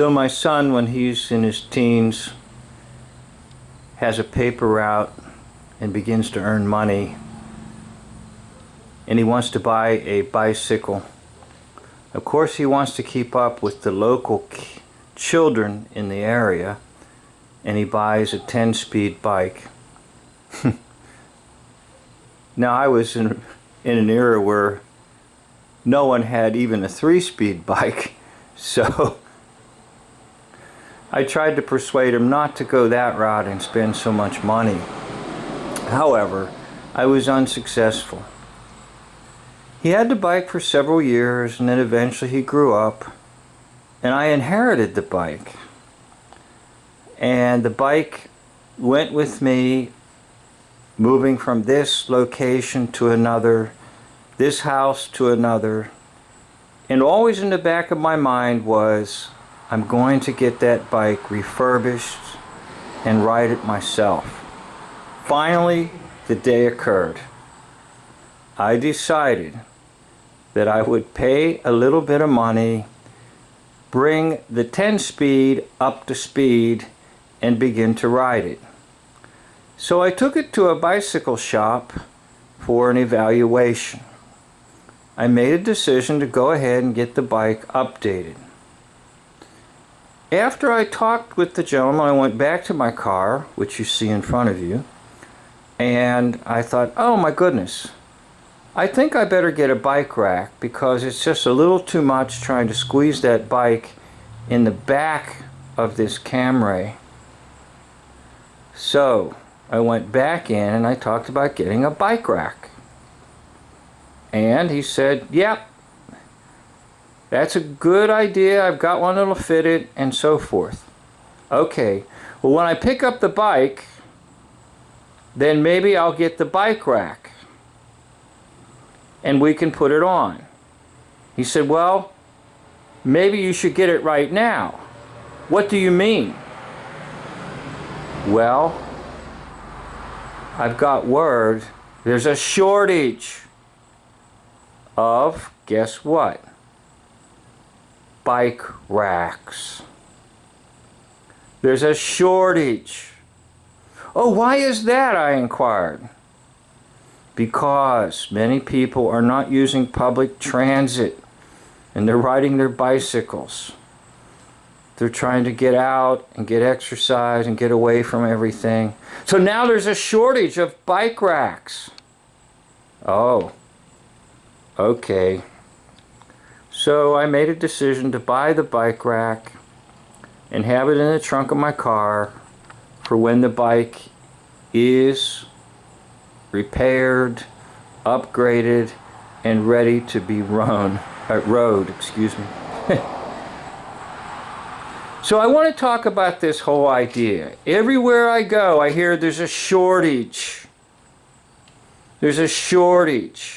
So my son, when he's in his teens, has a paper route and begins to earn money, and he wants to buy a bicycle. Of course, he wants to keep up with the local children in the area, and he buys a 10-speed bike. Now, I was in an era where no one had even a 3-speed bike, so I tried to persuade him not to go that route and spend so much money. However, I was unsuccessful. He had the bike for several years, and then eventually he grew up, and I inherited the bike. And the bike went with me, moving from this location to another, this house to another, and always in the back of my mind was, I'm going to get that bike refurbished and ride it myself. Finally, the day occurred. I decided that I would pay a little bit of money, bring the 10-speed up to speed, and begin to ride it. So I took it to a bicycle shop for an evaluation. I made a decision to go ahead and get the bike updated. After I talked with the gentleman, I went back to my car, which you see in front of you, and I thought, oh my goodness, I think I better get a bike rack because it's just a little too much trying to squeeze that bike in the back of this Camry. So I went back in and I talked about getting a bike rack. And he said, yep, that's a good idea. I've got one that'll fit it, and so forth. Okay, well, when I pick up the bike, then maybe I'll get the bike rack and we can put it on. He said, well, maybe you should get it right now. What do you mean? Well, I've got word there's a shortage of, guess what? Bike racks. There's a shortage. Oh, why is that? I inquired. Because many people are not using public transit and they're riding their bicycles. They're trying to get out and get exercise and get away from everything. So now there's a shortage of bike racks. Oh, okay. So I made a decision to buy the bike rack and have it in the trunk of my car for when the bike is repaired, upgraded, and ready to be rode, excuse me. So I want to talk about this whole idea. Everywhere I go, I hear there's a shortage. There's a shortage.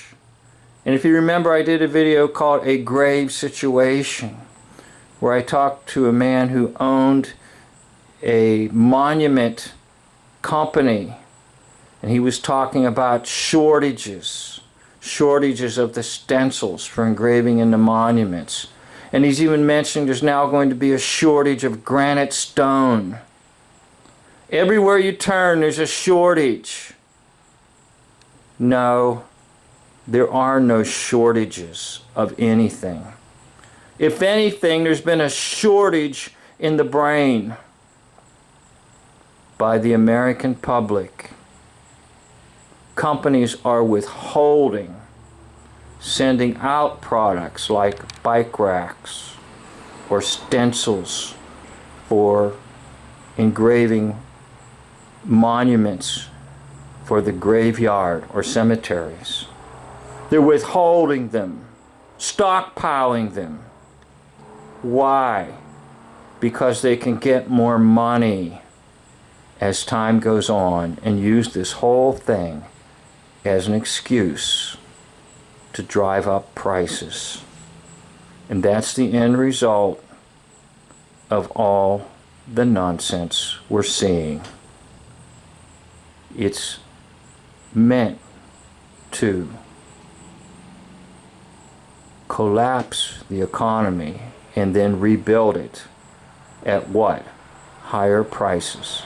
And if you remember, I did a video called A Grave Situation, where I talked to a man who owned a monument company, and he was talking about shortages of the stencils for engraving in the monuments. And he's even mentioning there's now going to be a shortage of granite stone. Everywhere you turn, there's a shortage. No, there are no shortages of anything. If anything, there's been a shortage in the brain by the American public. Companies are withholding sending out products like bike racks or stencils for engraving monuments for the graveyard or cemeteries. They're withholding them, stockpiling them. Why? Because they can get more money as time goes on and use this whole thing as an excuse to drive up prices. And that's the end result of all the nonsense we're seeing. It's meant to collapse the economy and then rebuild it at what? Higher prices.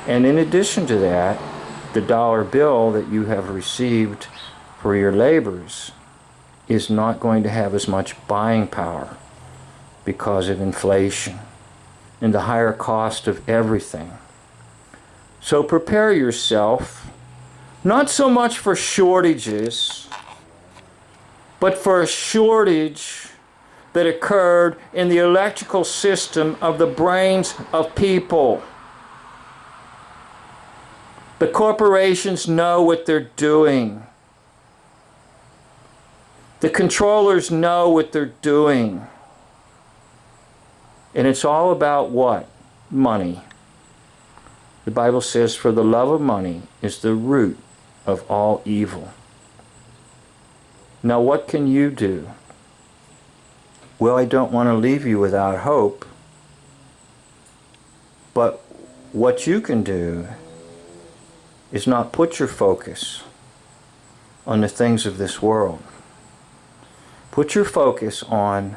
And in addition to that, the dollar bill that you have received for your labors is not going to have as much buying power because of inflation and the higher cost of everything. So prepare yourself, not so much for shortages, but for a shortage that occurred in the electrical system of the brains of people. The corporations know what they're doing. The controllers know what they're doing. And it's all about what? Money. The Bible says, for the love of money is the root of all evil. Now what can you do? Well, I don't want to leave you without hope. But what you can do is not put your focus on the things of this world. Put your focus on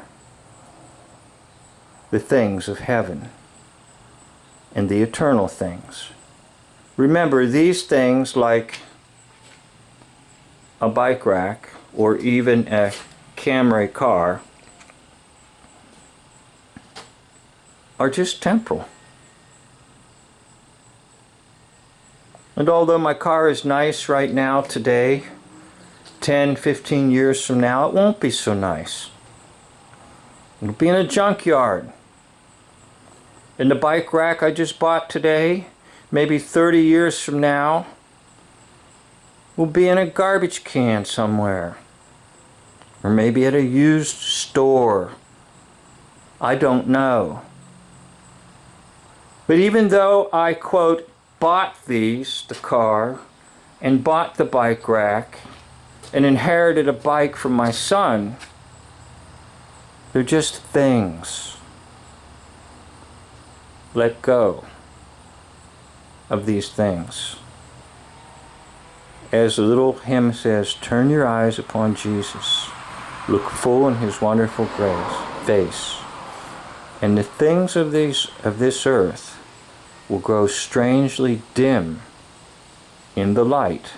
the things of heaven and the eternal things. Remember, these things like a bike rack or even a Camry car are just temporal. And although my car is nice right now today, 10, 15 years from now, it won't be so nice. It'll be in a junkyard. And the bike rack I just bought today, maybe 30 years from now, will be in a garbage can somewhere. Or maybe at a used store. I don't know. But even though I, quote, bought these, the car, and bought the bike rack, and inherited a bike from my son, they're just things. Let go of these things. As the little hymn says, turn your eyes upon Jesus. Look full in his wonderful face. And the things of this earth will grow strangely dim in the light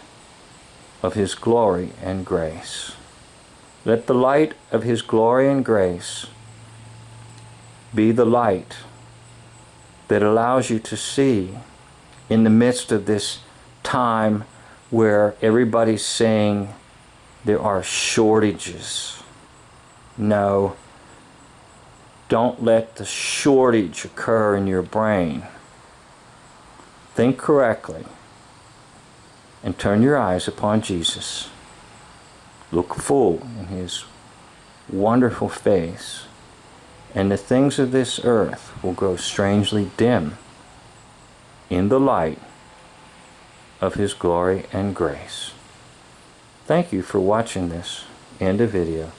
of his glory and grace. Let the light of his glory and grace be the light that allows you to see in the midst of this time where everybody's saying there are shortages. No, don't let the shortage occur in your brain. Think correctly and turn your eyes upon Jesus. Look full in his wonderful face, and the things of this earth will grow strangely dim in the light of his glory and grace. Thank you for watching this and the video.